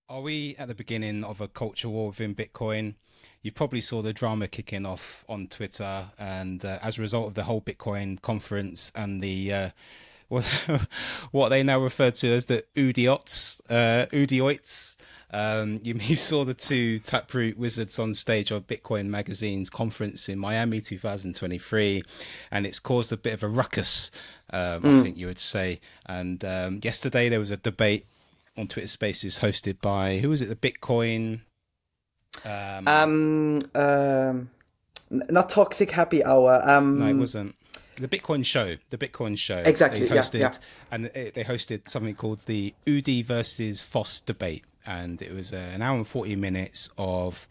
Are we at the beginning of a culture war within Bitcoin? You probably saw the drama kicking off on Twitter, and as a result of the whole Bitcoin conference and the what, what they now refer to as the Udiots. You saw the two Taproot wizards on stage of Bitcoin Magazine's conference in Miami 2023, and it's caused a bit of a ruckus, I think you would say. And yesterday there was a debate on Twitter Spaces hosted by, who was it? The Bitcoin. Um, Not toxic happy hour. no, it wasn't. The Bitcoin show. The Bitcoin show. They Exactly. Yeah, yeah. hosted, and they hosted something called the Udi versus Foss debate, and it was an hour and 40 minutes of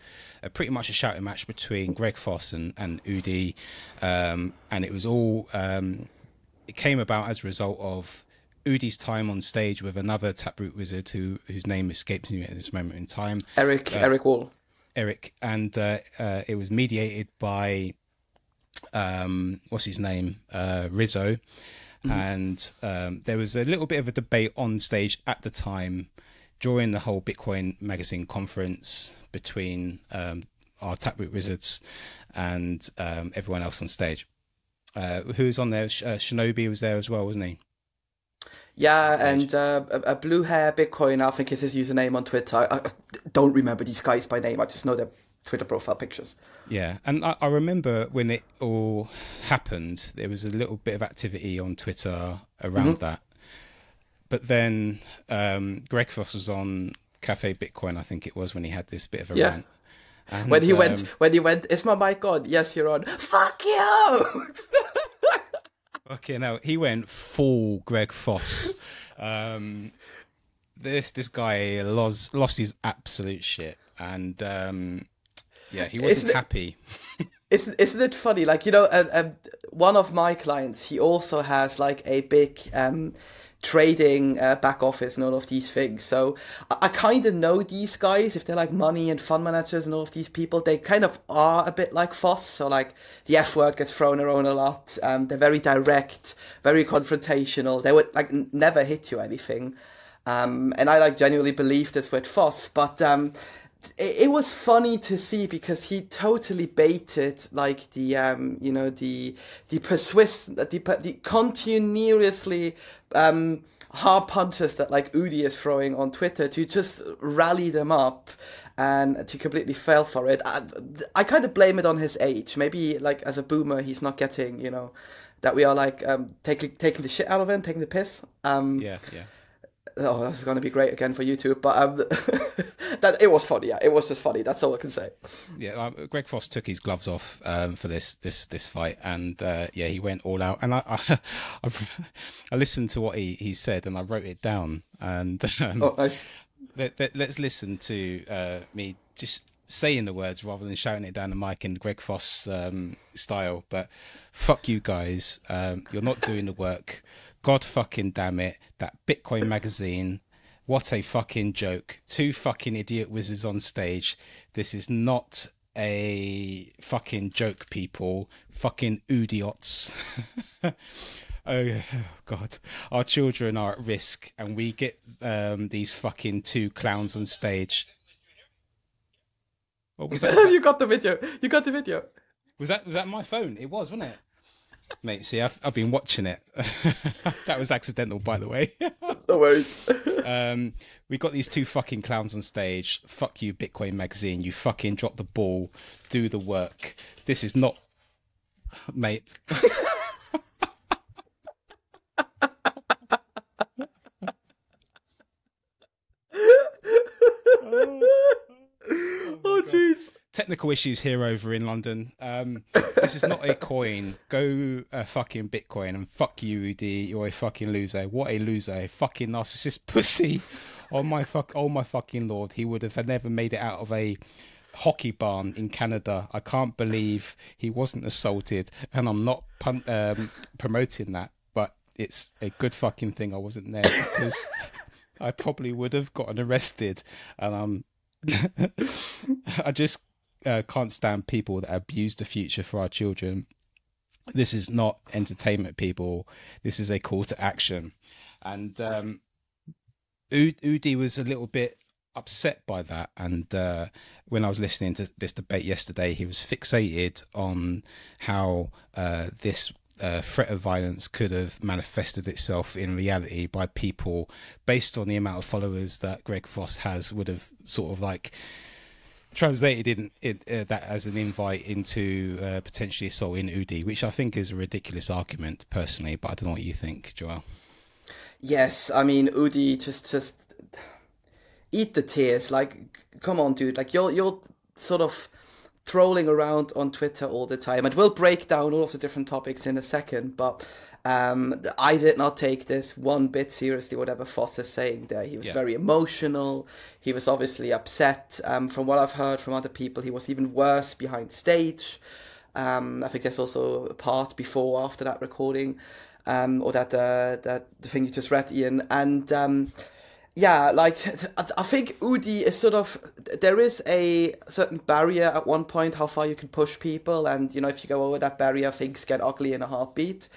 pretty much a shouting match between Greg Foss and Udi, and it was all. It came about as a result of Udi's time on stage with another Taproot wizard whose name escapes me at this moment in time. Eric Wall. Eric, and it was mediated by what's his name, Rizzo, and there was a little bit of a debate on stage at the time during the whole Bitcoin Magazine conference between our Taproot wizards and everyone else on stage. Who was on there? Shinobi was there as well, wasn't he? On Yeah, stage. and a blue hair Bitcoin, I think is his username on Twitter. I don't remember these guys by name. I just know their Twitter profile pictures. Yeah, and I remember when it all happened, there was a little bit of activity on Twitter around that. But then Greg Foss was on Cafe Bitcoin, I think it was, when he had this bit of a Yeah, rant. And when he went, is my mic on? Yes, you're on. Fuck you! okay, now he went full Greg Foss. Um, this guy lost his absolute shit, and yeah, he wasn't Isn't it? happy. Isn't it funny? Like, one of my clients, he also has like a big trading back office and all of these things. So I kind of know these guys. If they're like money and fund managers and all of these people, they kind of are a bit like Foss. So like the F word gets thrown around a lot. They're very direct, very confrontational. They would like never hit you anything. And I like genuinely believe this with Foss, but it was funny to see because he totally baited like the the continuously hard punches that like Udi is throwing on Twitter to just rally them up and to completely fail for it. I kind of blame it on his age. Maybe like as a boomer, he's not getting that we are like taking the shit out of him, taking the piss. Yeah, yeah. Oh, this is going to be great again for YouTube. But that it was funny. Yeah, it was just funny. That's all I can say. Yeah, Greg Foss took his gloves off for this fight, and yeah, he went all out. And I, I listened to what he said, and I wrote it down. And Oh, nice. let's listen to me just saying the words rather than shouting it down the mic in Greg Foss style. But fuck you guys, you're not doing the work. God fucking damn it, that Bitcoin magazine. What a fucking joke. Two fucking idiot wizards on stage. This is not a fucking joke, people. Fucking idiots. Oh, God. Our children are at risk, and we get these fucking two clowns on stage. What was that? You got the video. You got the video. Was that my phone? It was, wasn't it? Mate, see, I've been watching it. That was accidental, by the way. No worries. We got these two fucking clowns on stage. Fuck you, Bitcoin Magazine. You fucking drop the ball. Do the work. This is not, mate. Oh my Oh, God. jeez. Technical issues here over in London. This is not a coin. Go fucking Bitcoin and fuck you, Udi. You're a fucking loser. What a loser. A fucking narcissist pussy. Oh my fucking lord. He would have never made it out of a hockey barn in Canada. I can't believe he wasn't assaulted. And I'm not promoting that, but it's a good fucking thing I wasn't there because I probably would have gotten arrested. And I just can't stand people that abuse the future for our children. This is not entertainment, people. This is a call to action. And Udi was a little bit upset by that. And when I was listening to this debate yesterday, he was fixated on how this threat of violence could have manifested itself in reality by people based on the amount of followers that Greg Foss has, would have sort of like translated that as an invite into potentially assaulting Udi, which I think is a ridiculous argument personally, but I don't know what you think, Joel. Yes, I mean, Udi, just eat the tears. Like, come on, dude. Like, you're sort of trolling around on Twitter all the time, and we'll break down all of the different topics in a second. But I did not take this one bit seriously. Whatever Foss is saying there, he was very emotional. He was obviously upset. From what I've heard from other people, he was even worse behind stage. I think there's also a part before, after that recording, or that the thing you just read, Ian, and. Yeah, like, I think Udi is sort of, there is a certain barrier at one point how far you can push people, and, you know, if you go over that barrier, things get ugly in a heartbeat.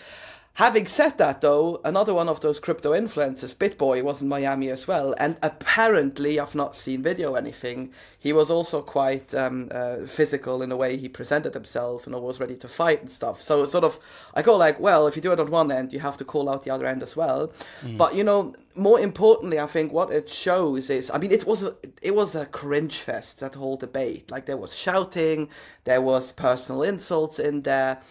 Having said that, though, another one of those crypto influencers, BitBoy, was in Miami as well, and apparently, I've not seen video or anything, he was also quite physical in the way he presented himself and was ready to fight and stuff. So it's sort of, I go like, well, if you do it on one end, you have to call out the other end as well. But, you know, more importantly, I think what it shows is, I mean, it was a cringe fest, that whole debate. Like, there was shouting, there was personal insults in there.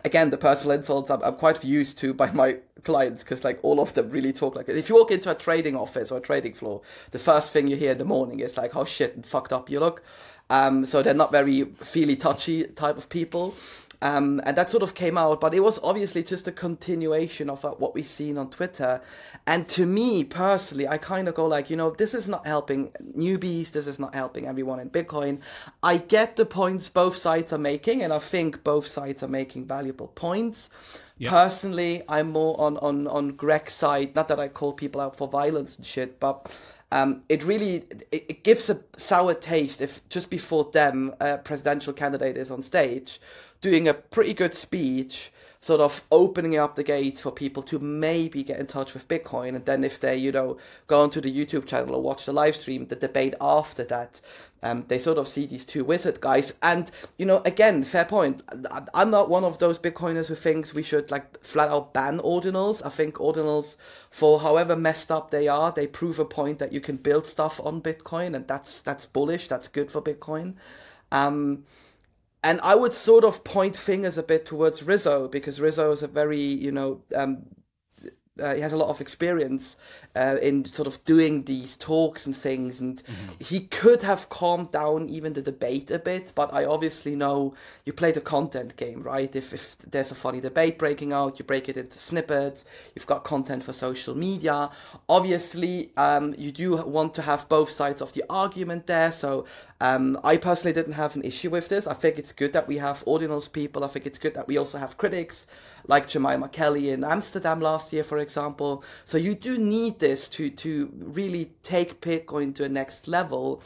Again, the personal insults I'm quite used to by my clients, because like all of them really talk like this. If you walk into a trading office or a trading floor, the first thing you hear in the morning is like how shit and fucked up you look. So they're not very feely touchy type of people. And that sort of came out, but it was obviously just a continuation of what we've seen on Twitter. And to me, personally, I kind of go like, you know, this is not helping newbies, this is not helping everyone in Bitcoin. I get the points both sides are making, and I think both sides are making valuable points. Yep. Personally, I'm more on Greg's side, not that I call people out for violence and shit, but... it gives a sour taste if just before them, a presidential candidate is on stage doing a pretty good speech, sort of opening up the gates for people to maybe get in touch with Bitcoin. And then if they, you know, go onto the YouTube channel or watch the live stream, the debate after that, they sort of see these two wizard guys. And, you know, again, fair point. I'm not one of those Bitcoiners who thinks we should, like, flat out ban Ordinals. I think Ordinals, for however messed up they are, they prove a point that you can build stuff on Bitcoin, and that's bullish. That's good for Bitcoin. And I would sort of point fingers a bit towards Rizzo, because Rizzo is a very, you know, he has a lot of experience in sort of doing these talks and things, and he could have calmed down even the debate a bit, but I obviously know you play the content game, right? If there's a funny debate breaking out, you break it into snippets, you've got content for social media. Obviously, you do want to have both sides of the argument there, so I personally didn't have an issue with this. I think it's good that we have Ordinals people. I think it's good that we also have critics, like Jemima Kelly in Amsterdam last year, for example. So you do need this to really take Bitcoin to a next level.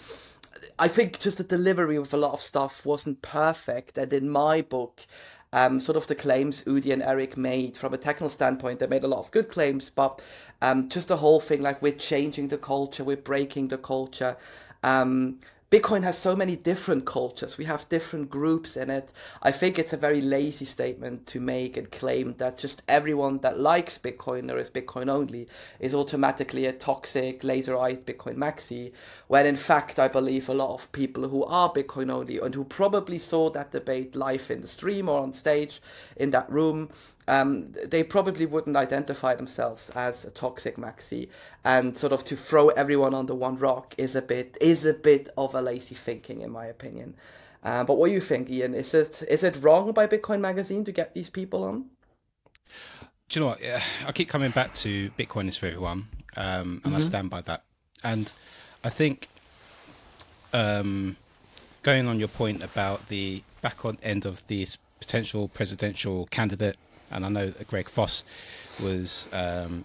I think just the delivery of a lot of stuff wasn't perfect, and in my book, sort of the claims Udi and Eric made from a technical standpoint, they made a lot of good claims, but just the whole thing, like, we're changing the culture, we're breaking the culture. Bitcoin has so many different cultures. We have different groups in it. I think it's a very lazy statement to make and claim that just everyone that likes Bitcoin or is Bitcoin only is automatically a toxic, laser-eyed Bitcoin maxi, when in fact I believe a lot of people who are Bitcoin only and who probably saw that debate live in the stream or on stage in that room, they probably wouldn't identify themselves as a toxic maxi, and sort of to throw everyone under one rock is a bit of a lazy thinking, in my opinion. But what do you think, Ian? Is it wrong by Bitcoin Magazine to get these people on? Do you know what? I keep coming back to Bitcoin is for everyone, and I stand by that. And I think going on your point about the back on end of this potential presidential candidate, and I know Greg Foss was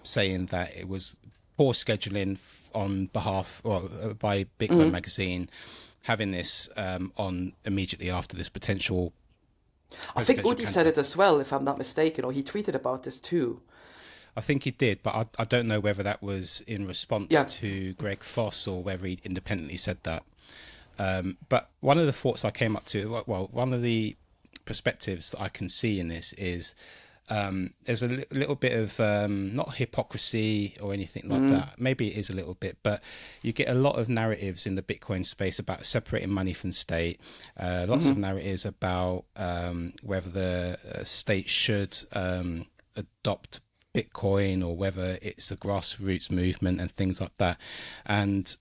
saying that it was poor scheduling on behalf, or by Bitcoin Magazine, having this on immediately after this potential. I think Udi said it as well, if I'm not mistaken, or he tweeted about this too. I think he did, but I don't know whether that was in response Yeah. to Greg Foss or whether he independently said that. But one of the thoughts I came up to, well, one of the perspectives that I can see in this is there's a little bit of not hypocrisy or anything like that. Maybe it is a little bit, but you get a lot of narratives in the Bitcoin space about separating money from state. Lots of narratives about whether the state should adopt Bitcoin or whether it's a grassroots movement and things like that. And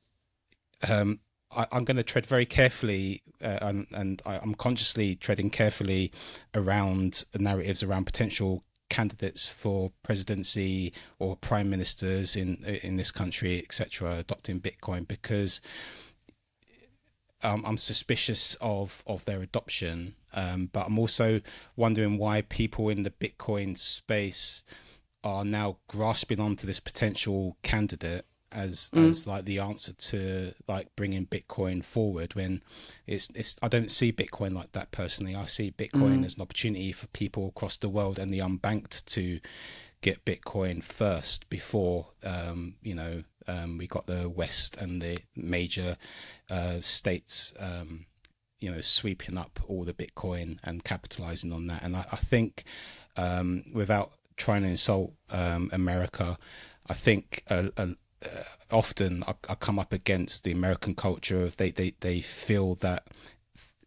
I'm going to tread very carefully, and I'm consciously treading carefully around the narratives around potential candidates for presidency or prime ministers in this country, etc., adopting Bitcoin, because I'm suspicious of their adoption. But I'm also wondering why people in the Bitcoin space are now grasping onto this potential candidate as like the answer to like bringing Bitcoin forward, when it's I don't see Bitcoin like that personally. I see Bitcoin as an opportunity for people across the world and the unbanked to get Bitcoin first before we got the West and the major states sweeping up all the Bitcoin and capitalizing on that. And I think without trying to insult America, I think often I come up against the American culture of they feel that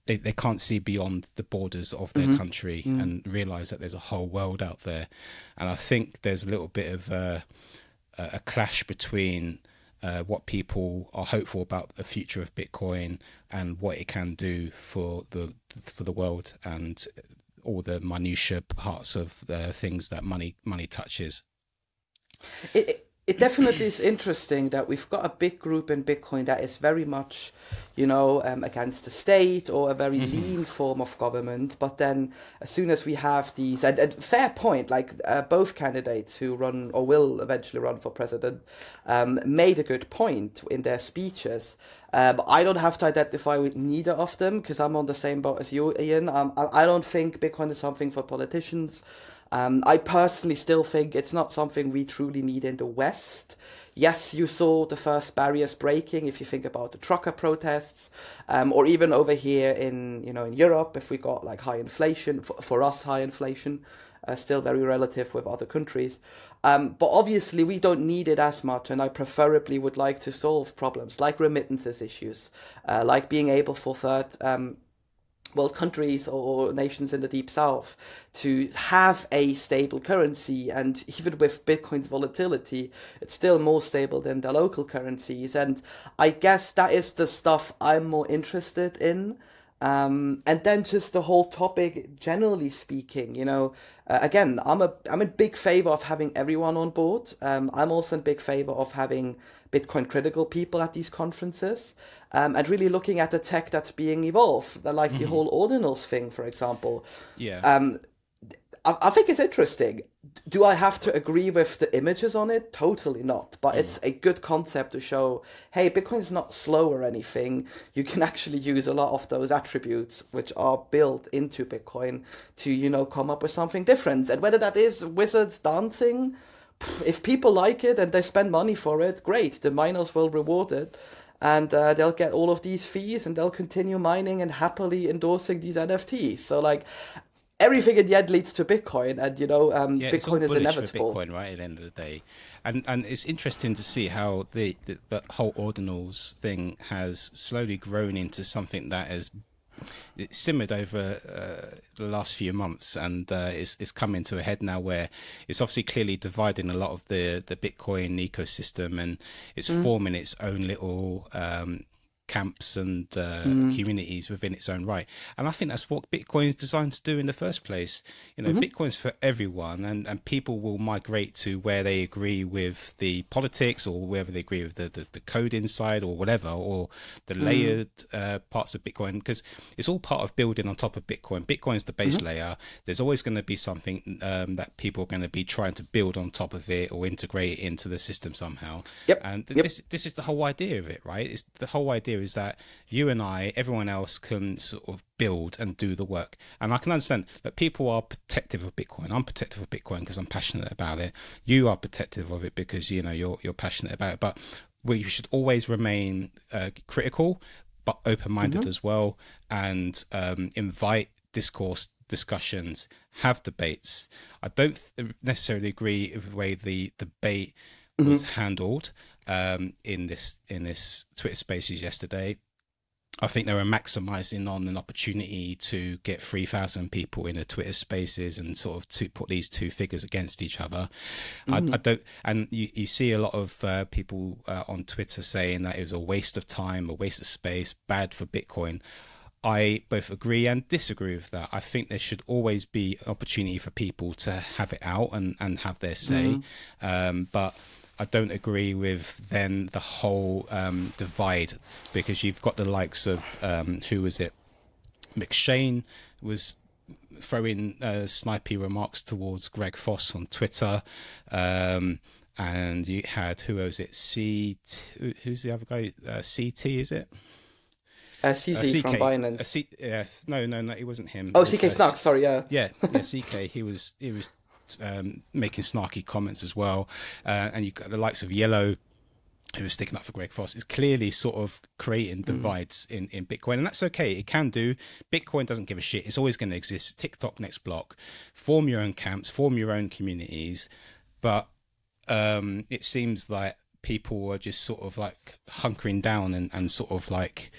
they can't see beyond the borders of their country and realize that there's a whole world out there. And I think there's a little bit of a clash between what people are hopeful about the future of Bitcoin and what it can do for the world and all the minutiae parts of the things that money touches. It definitely is interesting that we've got a big group in Bitcoin that is very much, against the state or a very lean form of government. But then as soon as we have these, and fair point, like both candidates who run or will eventually run for president made a good point in their speeches. But I don't have to identify with neither of them because I'm on the same boat as you, Ian. I don't think Bitcoin is something for politicians. I personally still think it's not something we truly need in the West. Yes, you saw the first barriers breaking if you think about the trucker protests, or even over here in Europe, if we got like high inflation, for us high inflation, still very relative with other countries. But obviously we don't need it as much, and I preferably would like to solve problems like remittances issues, like being able for countries or nations in the Deep South to have a stable currency. And even with Bitcoin's volatility, it's still more stable than the local currencies. And I guess that is the stuff I'm more interested in. And then just the whole topic, generally speaking, again, I'm in big favor of having everyone on board. I'm also in big favor of having Bitcoin critical people at these conferences, and really looking at the tech that's being evolved, like the whole Ordinals thing, for example. Yeah. I think it's interesting. Do I have to agree with the images on it? Totally not. But it's a good concept to show, hey, Bitcoin's not slow or anything. You can actually use a lot of those attributes which are built into Bitcoin to, come up with something different. And whether that is wizards dancing, if people like it and they spend money for it, great. The miners will reward it. And they'll get all of these fees and they'll continue mining and happily endorsing these NFTs. So, like, everything in the end leads to Bitcoin, and Bitcoin is inevitable. For Bitcoin, right? At the end of the day, and it's interesting to see how the whole Ordinals thing has slowly grown into something that has simmered over the last few months, and it's coming to a head now where it's obviously clearly dividing a lot of the Bitcoin ecosystem, and it's forming its own little camps and communities within its own right. And I think that's what Bitcoin is designed to do in the first place. Bitcoin's for everyone, and people will migrate to where they agree with the politics, or whether they agree with the code inside, or whatever, or the layered parts of Bitcoin, because it's all part of building on top of Bitcoin. Bitcoin's the base layer. There's always going to be something that people are going to be trying to build on top of it or integrate it into the system somehow. And this is the whole idea of it, right? It's the whole idea idea is that you and I, everyone else, can sort of build and do the work. And I can understand that people are protective of Bitcoin. I'm protective of Bitcoin because I'm passionate about it. You are protective of it because you're passionate about it. But we should always remain critical, but open-minded as well, and invite discourse, discussions, have debates. I don't necessarily agree with the way the debate was handled in this Twitter Spaces yesterday. I think they were maximizing on an opportunity to get 3,000 people in the Twitter Spaces and sort of to put these two figures against each other. I don't, and you see a lot of people on Twitter saying that it was a waste of time, a waste of space, bad for Bitcoin. I both agree and disagree with that. I think there should always be an opportunity for people to have it out and have their say. But I don't agree with then the whole divide, because you've got the likes of, who was it? McShane was throwing snipey remarks towards Greg Foss on Twitter. And you had, who was it? Who's the other guy? CT, is it? CZ from Binance. No, it wasn't him. Oh, CK Snark, sorry, yeah, CK. He was making snarky comments as well, and you got the likes of Yellow, who was sticking up for Greg Foss. It's clearly sort of creating divides in Bitcoin, and that's okay. It can do. Bitcoin doesn't give a shit. It's always going to exist. TikTok next block. Form your own camps. Form your own communities. But it seems like people are just sort of like hunkering down and sort of like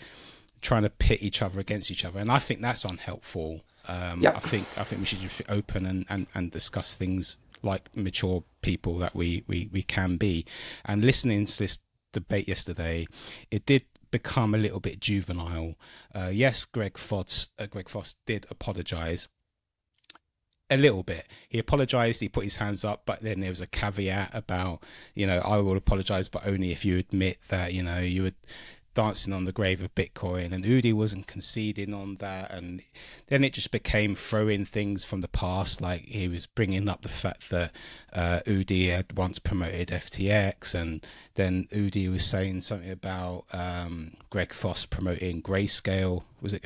trying to pit each other against each other, and I think that's unhelpful. I think we should just be open and discuss things like mature people that we can be. And listening to this debate yesterday, it did become a little bit juvenile. Yes, Greg Foss did apologize a little bit. He apologized, he put his hands up, but then there was a caveat about, I will apologize, but only if you admit that, you would dancing on the grave of Bitcoin, and Udi wasn't conceding on that. And then it just became throwing things from the past, like he was bringing up the fact that Udi had once promoted FTX, and then Udi was saying something about Greg Foss promoting Grayscale. Was it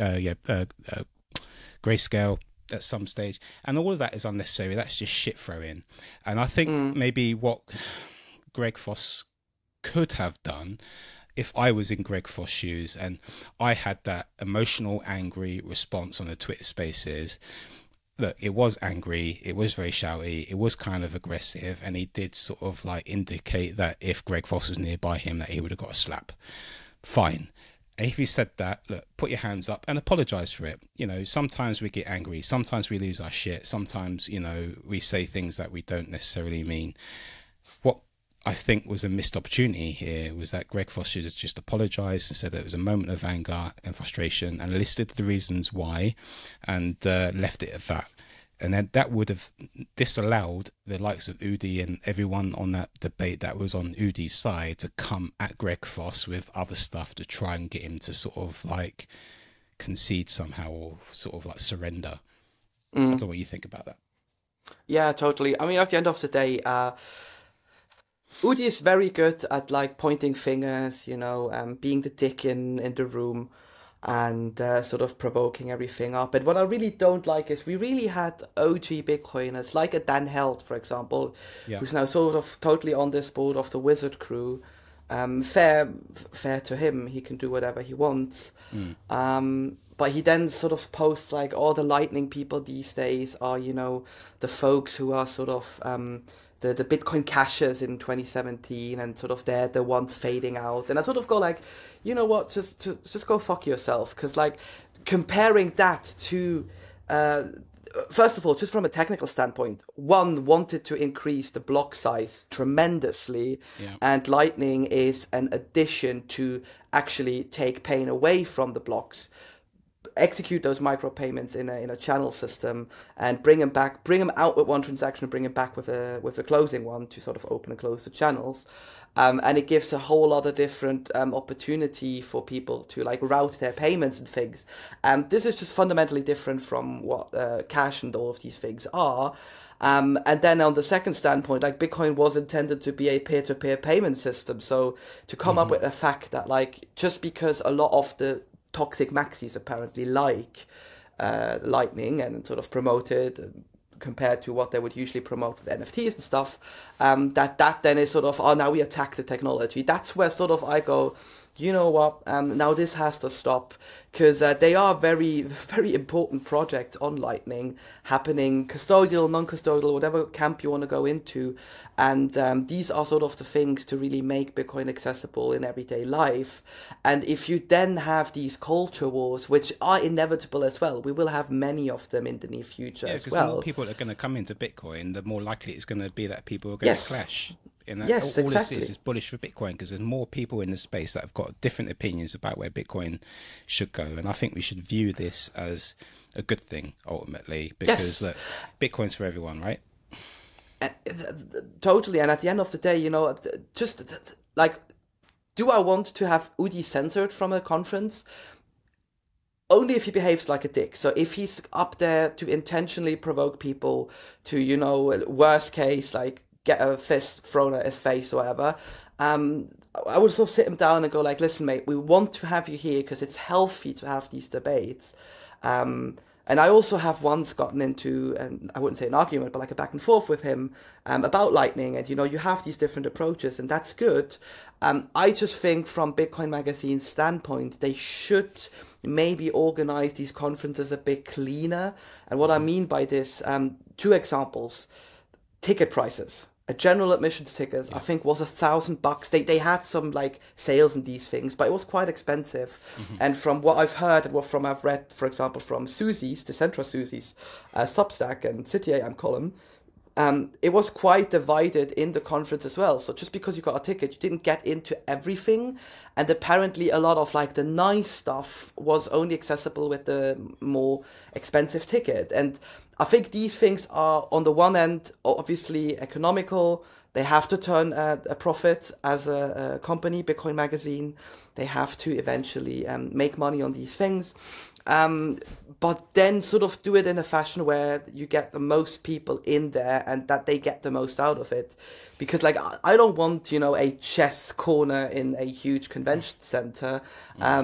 Grayscale at some stage? And all of that is unnecessary. That's just shit throwing. And I think maybe what Greg Foss could have done, if I was in Greg Foss' shoes and I had that emotional, angry response on the Twitter Spaces, look, it was angry, it was very shouty, it was kind of aggressive, and he did sort of like indicate that if Greg Foss was nearby him, that he would have got a slap. Fine. And if he said that, look, put your hands up and apologize for it. Sometimes we get angry, sometimes we lose our shit, sometimes, we say things that we don't necessarily mean. What I think was a missed opportunity here was that Greg Foss should have just apologized and said that it was a moment of anger and frustration and listed the reasons why, and left it at that. And then that would have disallowed the likes of Udi and everyone on that debate that was on Udi's side to come at Greg Foss with other stuff to try and get him to sort of like concede somehow, or sort of like surrender. I don't know what you think about that. Yeah, totally. I mean, at the end of the day, Udi is very good at like pointing fingers, being the dick in the room, and sort of provoking everything up. But what I really don't like is we really had OG Bitcoiners like a Dan Held, for example, who's now sort of totally on this board of the Wizard crew. Fair to him, he can do whatever he wants. But he then sort of posts like all the Lightning people these days are, the folks who are sort of the Bitcoin cashers in 2017, and sort of they're the ones fading out. And I sort of go like, you know what, just go fuck yourself. Because like comparing that to, first of all, just from a technical standpoint, one wanted to increase the block size tremendously, and Lightning is an addition to actually take pain away from the blocks. execute those micropayments in a channel system and bring them out with one transaction and bring them back with a closing one to sort of open and close the channels. And it gives a whole other different opportunity for people to like route their payments and things. This is just fundamentally different from what cash and all of these things are. And then on the second standpoint, like Bitcoin was intended to be a peer-to-peer payment system. So to come up with the fact that like just because a lot of the toxic maxis apparently like Lightning and sort of promote it compared to what they would usually promote with NFTs and stuff, that then is sort of, oh, now we attack the technology. That's where sort of I go, you know what, now this has to stop, because they are very, very important projects on Lightning, happening custodial, non-custodial, whatever camp you want to go into. And these are sort of the things to really make Bitcoin accessible in everyday life. And if you then have these culture wars, which are inevitable as well, we will have many of them in the near future as well. The more people that are going to come into Bitcoin, the more likely it's going to be that people are going to clash. And that, yes, all exactly. this is bullish for Bitcoin, because there's more people in the space that have got different opinions about where Bitcoin should go. And I think we should view this as a good thing, ultimately, because look, Bitcoin's for everyone, right? Totally. And at the end of the day, you know, just like, do I want to have Udi censored from a conference? Only if he behaves like a dick. So if he's up there to intentionally provoke people to, you know, worst case, like get a fist thrown at his face or whatever, I would sort of sit him down and go like, listen, mate, we want to have you here because it's healthy to have these debates. And I also have once gotten into, and I wouldn't say an argument, but like a back and forth with him about Lightning. And, you know, you have these different approaches, and that's good. I just think from Bitcoin Magazine's standpoint, they should maybe organize these conferences a bit cleaner. And what I mean by this, 2 examples. Ticket prices. A general admissions ticket, I think, was $1,000. They had some like sales in these things, but it was quite expensive. And from what I've heard and from I've read, for example, from Susie's, Decentra Susie's Substack and City AM column, it was quite divided in the conference as well. So just because you got a ticket, you didn't get into everything. And apparently a lot of like the nice stuff was only accessible with the more expensive ticket. And I think these things are, on the one end, obviously economical. They have to turn a profit as a company, Bitcoin Magazine. They have to eventually make money on these things. But then sort of do it in a fashion where you get the most people in there and that they get the most out of it. Because, like, I don't want, you know, a chess corner in a huge convention center.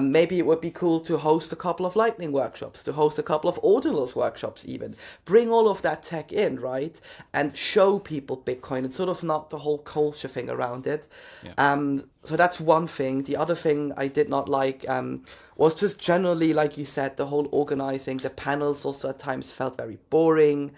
Maybe it would be cool to host a couple of Lightning workshops, to host a couple of Ordinals workshops even. Bring all of that tech in, right? And show people Bitcoin and sort of not the whole culture thing around it. Yeah. So that's one thing. The other thing I did not like was just generally, like you said, the whole organizing. The panels also at times felt very boring.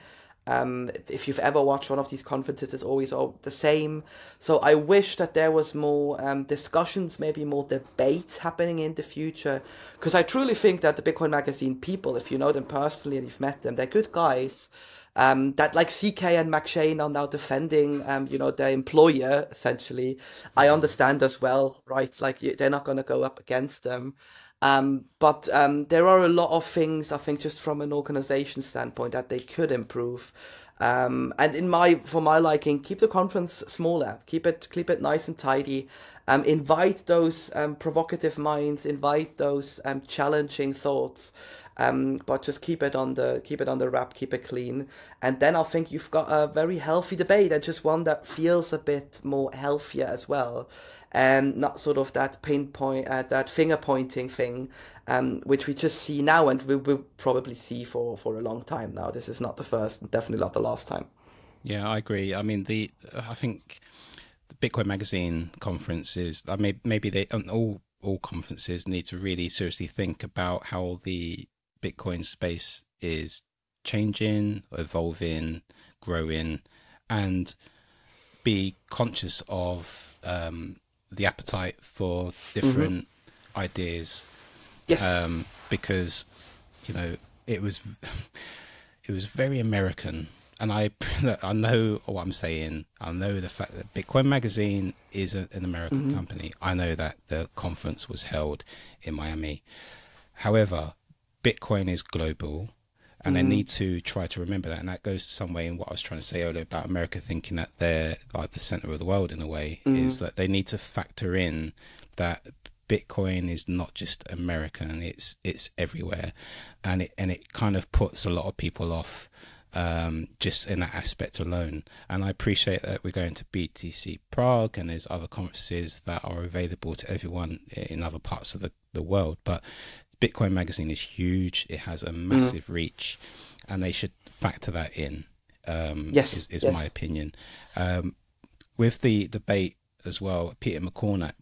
If you've ever watched one of these conferences, it's always the same. So I wish that there was more discussions, maybe more debate happening in the future. Because I truly think that the Bitcoin Magazine people, if you know them personally and you've met them, they're good guys. That like CK and McShane are now defending, you know, their employer, essentially. I understand as well, right? Like they're not going to go up against them. But there are a lot of things, I think, just from an organization standpoint that they could improve. And for my liking, keep the conference smaller, keep it nice and tidy. Invite those provocative minds, invite those challenging thoughts. But just keep it on the wrap, keep it clean, and then I think you've got a very healthy debate, and just one that feels a bit more healthier as well, and not sort of that that finger pointing thing, which we just see now, and we will probably see for a long time now. This is not the first, and definitely not the last time. Yeah, I agree. I mean, I think the Bitcoin Magazine conferences, maybe they all conferences need to really seriously think about how the Bitcoin space is changing, evolving, growing, and be conscious of the appetite for different ideas. Yes. Because, you know, it was very American, and I know what I'm saying. I know the fact that Bitcoin Magazine is an American company. I know that the conference was held in Miami. However, Bitcoin is global, and they need to try to remember that. And that goes some way in what I was trying to say earlier about America thinking that they're like the center of the world in a way, is that they need to factor in that Bitcoin is not just American, it's everywhere, and it kind of puts a lot of people off just in that aspect alone. And I appreciate that we're going to BTC Prague and there's other conferences that are available to everyone in other parts of the world, but Bitcoin Magazine is huge. It has a massive reach, and they should factor that in. Yes, is my opinion. With the debate as well, Peter McCormack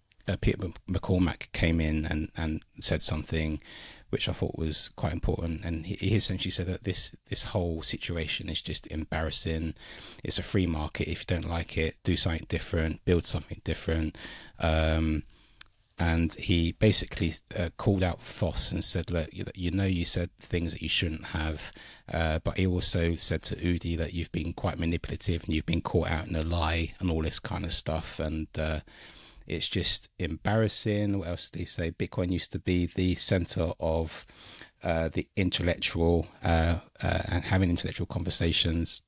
came in and said something which I thought was quite important, and he essentially said that this whole situation is just embarrassing. It's a free market. If you don't like it, do something different, build something different. And he basically called out Foss and said, look, you said things that you shouldn't have, but he also said to Udi that you've been quite manipulative and you've been caught out in a lie and all this kind of stuff. And it's just embarrassing. What else did he say? Bitcoin used to be the center of the intellectual and having intellectual conversations.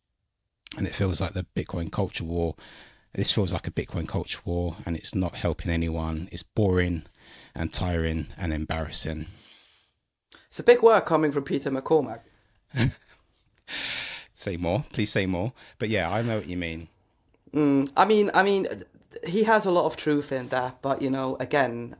And it feels like the Bitcoin culture war. This feels like a Bitcoin culture war, and it's not helping anyone. It's boring and tiring and embarrassing. It's a big word coming from Peter McCormack. Say more, please say more. But yeah, I know what you mean. I mean, he has a lot of truth in that, but again,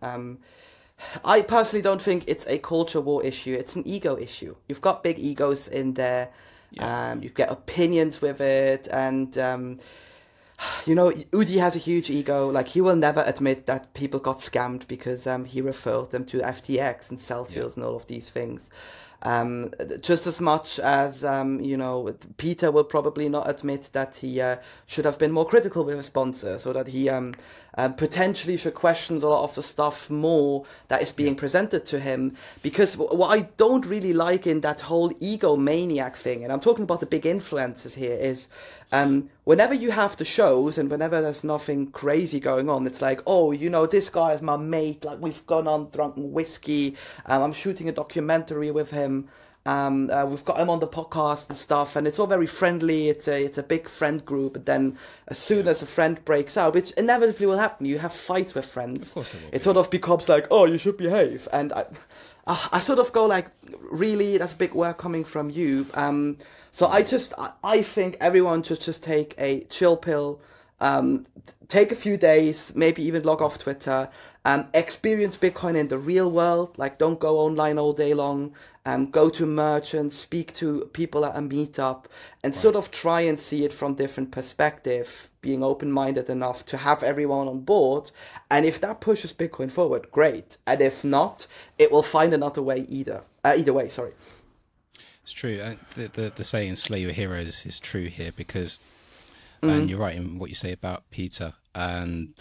I personally don't think it's a culture war issue. It's an ego issue. You've got big egos in there. Yeah. You get opinions with it, and Udi has a huge ego. Like, he will never admit that people got scammed because he referred them to FTX and Celsius and all of these things. Just as much as Peter will probably not admit that he should have been more critical with his sponsors, or that he potentially should question a lot of the stuff more that is being presented to him. Because what I don't really like in that whole egomaniac thing, and I'm talking about the big influencers here, is whenever you have the shows and whenever there's nothing crazy going on, it's like, oh, this guy is my mate, like, we've gone on drunken whiskey, I'm shooting a documentary with him, we've got him on the podcast and stuff, and it's all very friendly, it's a big friend group. But then as soon as a friend breaks out, which inevitably will happen, you have fights with friends, of course it sort of becomes like, oh, you should behave. And I sort of go like, really, that's big work coming from you. So I think everyone should just take a chill pill, take a few days, maybe even log off Twitter, experience Bitcoin in the real world. Like, don't go online all day long, go to merchants, speak to people at a meetup, and sort of try and see it from different perspective, being open-minded enough to have everyone on board. And if that pushes Bitcoin forward, great. And if not, it will find another way either way, sorry. It's true. The saying "slay your heroes" is true here, because, and you're right in what you say about Peter. And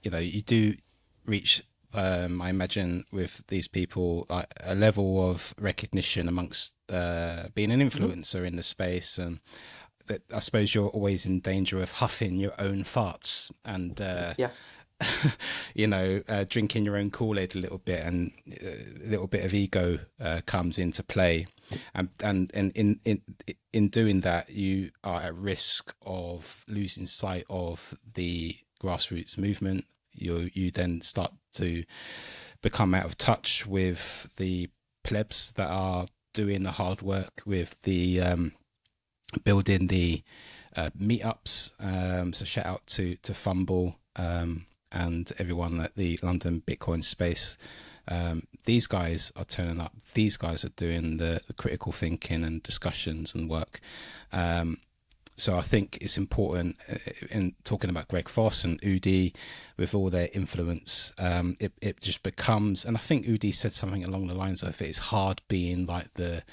you do reach, I imagine, with these people, like, a level of recognition amongst being an influencer in the space, and that I suppose you're always in danger of huffing your own farts and drinking your own Kool-Aid a little bit, and a little bit of ego comes into play, and in doing that, you are at risk of losing sight of the grassroots movement. You then start to become out of touch with the plebs that are doing the hard work with the building the meetups. So shout out to Fumble and everyone at the London Bitcoin space. These guys are turning up. These guys are doing the critical thinking and discussions and work. So I think it's important, in talking about Greg Foss and Udi, with all their influence, it just becomes, and I think Udi said something along the lines of, it's hard being like the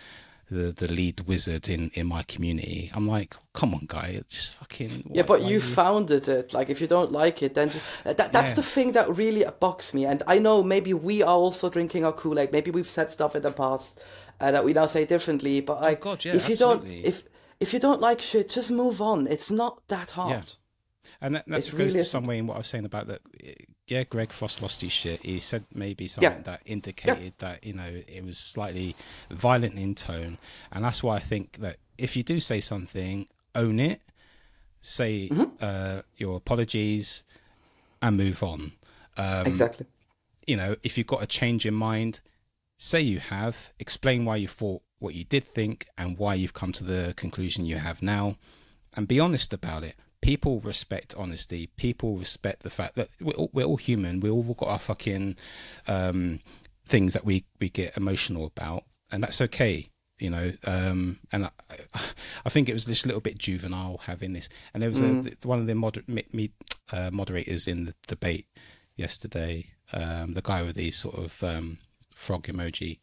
lead wizard in my community. I'm like, come on, guy, just fucking... But you founded it. Like, if you don't like it, then that's the thing that really bugs me. And I know maybe we are also drinking our Kool-Aid. Maybe we've said stuff in the past that we now say differently. But if you don't like shit, just move on. It's not that hard. Yeah. And that goes to some way in what I was saying about that yeah, Greg Foss lost his shit. He said maybe Yeah, something that yeah. indicated that, it was slightly violent in tone. And that's why I think that if you do say something, own it, say Hmm. your apologies, and move on. Exactly. If you've got a change in mind, say you have, explain why you thought what you did think and why you've come to the conclusion you have now, and be honest about it. People respect honesty. People respect the fact that we're all human. We all got our fucking things that we get emotional about, and that's okay. And I think it was this little bit juvenile having this. And there was one of the moderators in the debate yesterday, the guy with the sort of frog emoji.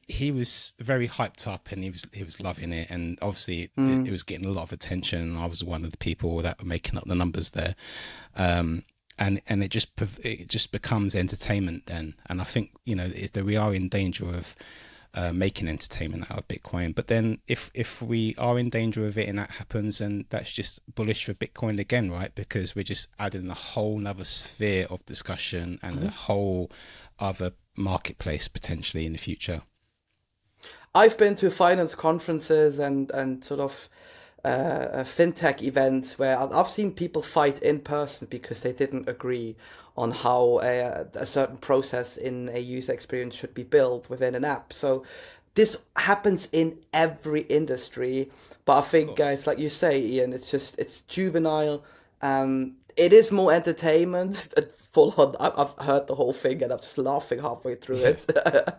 He was very hyped up, and he was loving it, and obviously it was getting a lot of attention. I was one of the people that were making up the numbers there, and it just becomes entertainment then. And I think that we are in danger of making entertainment out of Bitcoin. But then if we are in danger of it and that happens, and that's just bullish for Bitcoin again, right? Because we're just adding a whole nother sphere of discussion and a whole other marketplace potentially in the future. I've been to finance conferences and sort of fintech events where I've seen people fight in person because they didn't agree on how a certain process in a user experience should be built within an app. So this happens in every industry, but I Of think course. it's like you say, Ian. It's juvenile. It is more entertainment. Full on. I've heard the whole thing and I'm just laughing halfway through Yeah, it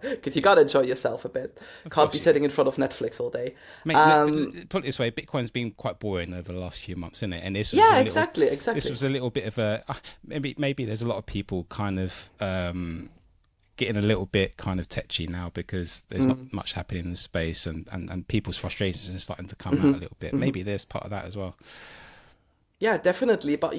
because you gotta enjoy yourself a bit. of Can't be course you do. sitting in front of Netflix all day. Mate, put it this way: Bitcoin's been quite boring over the last few months, isn't it? And this was a Yeah, little, exactly, this exactly. was a little bit of a maybe there's a lot of people kind of getting a little bit kind of tetchy now because there's not Mm. much happening in the space, and people's frustrations are starting to come out Hmm. a little bit. Hmm. Maybe there's part of that as well. Yeah, definitely. But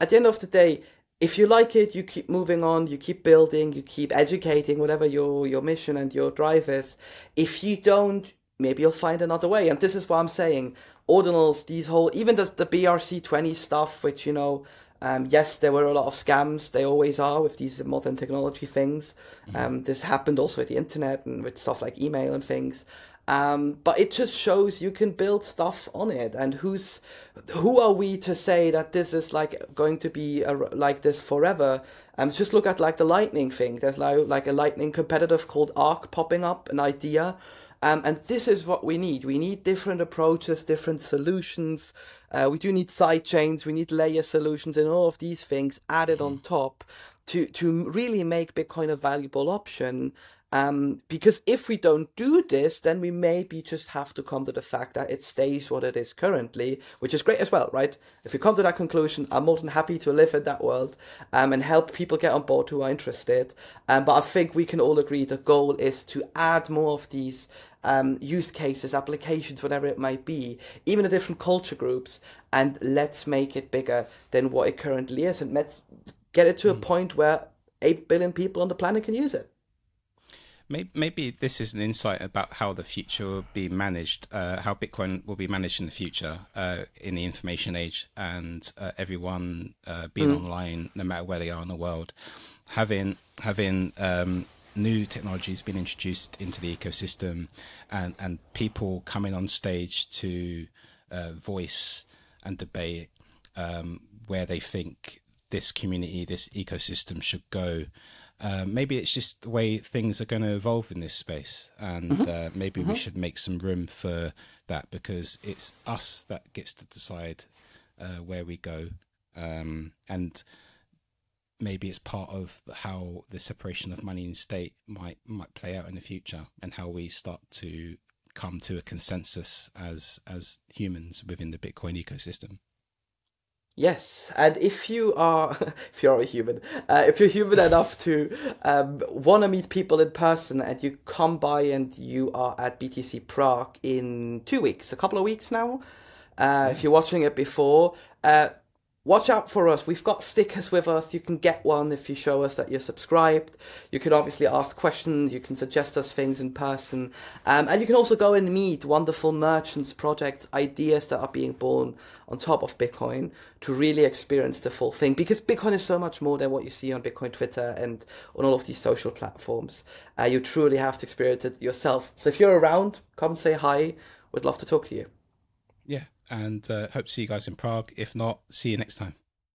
at the end of the day, if you like it, you keep moving on, you keep building, you keep educating, whatever your mission and your drive is. If you don't, maybe you'll find another way. And this is what I'm saying. Ordinals, these whole, even the BRC20 stuff, which, yes, there were a lot of scams. They always are with these modern technology things. Hmm. This happened also with the internet and with stuff like email and things. But it just shows you can build stuff on it. And who are we to say that this is like going to be like this forever? Just look at like the Lightning thing. There's like a Lightning competitive called Arc popping up, an idea. And this is what we need. We need different approaches, different solutions. We do need side chains. We need layer solutions, and all of these things added on top to really make Bitcoin a valuable option. Because if we don't do this, then we maybe just have to come to the fact that it stays what it is currently, which is great as well, right? If we come to that conclusion, I'm more than happy to live in that world, and help people get on board who are interested. But I think we can all agree the goal is to add more of these use cases, applications, whatever it might be, even the different culture groups, and let's make it bigger than what it currently is, and let's get it to a point where 8 billion people on the planet can use it. Maybe this is an insight about how the future will be managed, how Bitcoin will be managed in the future in the information age, and everyone being Mm. online, no matter where they are in the world, having new technologies being introduced into the ecosystem, and people coming on stage to voice and debate where they think this community, this ecosystem should go. Maybe it's just the way things are going to evolve in this space, and Hmm. maybe we Hmm. should make some room for that because it's us that gets to decide where we go, and maybe it's part of how the separation of money and state might play out in the future, and how we start to come to a consensus as humans within the Bitcoin ecosystem. Yes, and if you are, if you're a human, if you're human enough to want to meet people in person, and you come by and you are at BTC Prague in 2 weeks, a couple of weeks now, if Yeah. you're watching it before, watch out for us. We've got stickers with us. You can get one if you show us that you're subscribed. You can obviously ask questions. You can suggest us things in person. And you can also go and meet wonderful merchants, project ideas that are being born on top of Bitcoin to really experience the full thing. Because Bitcoin is so much more than what you see on Bitcoin Twitter and on all of these social platforms. You truly have to experience it yourself. So if you're around, come say hi. We'd love to talk to you. Yeah, and hope to see you guys in Prague. If not, see you next time.